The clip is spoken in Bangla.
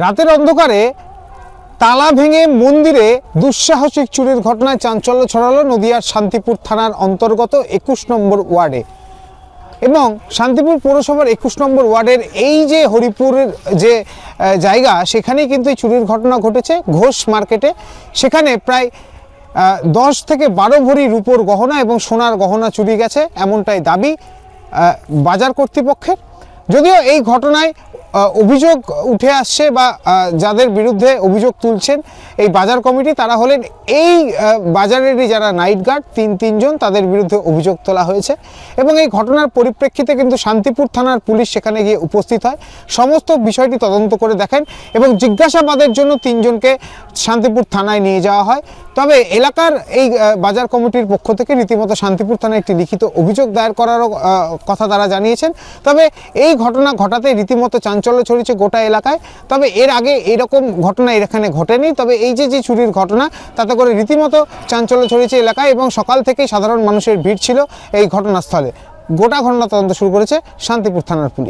রাতের অন্ধকারে তালা ভেঙে মন্দিরে দুঃসাহসিক চুরির ঘটনায় চাঞ্চল্য ছড়ালো নদিয়ার শান্তিপুর থানার অন্তর্গত 21 নম্বর ওয়ার্ডে। এবং শান্তিপুর পৌরসভার 21 নম্বর ওয়ার্ডের এই যে হরিপুরের যে জায়গা, সেখানেই কিন্তু এই চুরির ঘটনা ঘটেছে ঘোষ মার্কেটে। সেখানে প্রায় 10 থেকে 12 ভরি রূপোর গহনা এবং সোনার গহনা চুরি গেছে, এমনটাই দাবি বাজার কর্তৃপক্ষের। যদিও এই ঘটনায় অভিযোগ উঠে আসছে বা যাদের বিরুদ্ধে অভিযোগ তুলছেন এই বাজার কমিটি, তারা হলেন এই বাজারেরই যারা নাইট গার্ড তিনজন, তাদের বিরুদ্ধে অভিযোগ তোলা হয়েছে। এবং এই ঘটনার পরিপ্রেক্ষিতে কিন্তু শান্তিপুর থানার পুলিশ সেখানে গিয়ে উপস্থিত হয়, সমস্ত বিষয়টি তদন্ত করে দেখেন এবং জিজ্ঞাসাবাদের জন্য 3 জনকে শান্তিপুর থানায় নিয়ে যাওয়া হয়। তবে এলাকার এই বাজার কমিটির পক্ষ থেকে রীতিমতো শান্তিপুর থানায় একটি লিখিত অভিযোগ দায়ের করারও কথা তারা জানিয়েছেন। তবে এই ঘটনা ঘটাতে রীতিমতো চাঞ্চল্য ছড়িয়েছে গোটা এলাকায়। তবে এর আগে এরকম ঘটনা এখানে ঘটেনি। তবে এই যে চুরির ঘটনা, তাতে করে রীতিমতো চাঞ্চল্য ছড়িয়েছে এলাকায় এবং সকাল থেকেই সাধারণ মানুষের ভিড় ছিল এই ঘটনাস্থলে। গোটা ঘটনা তদন্ত শুরু করেছে শান্তিপুর থানার পুলিশ।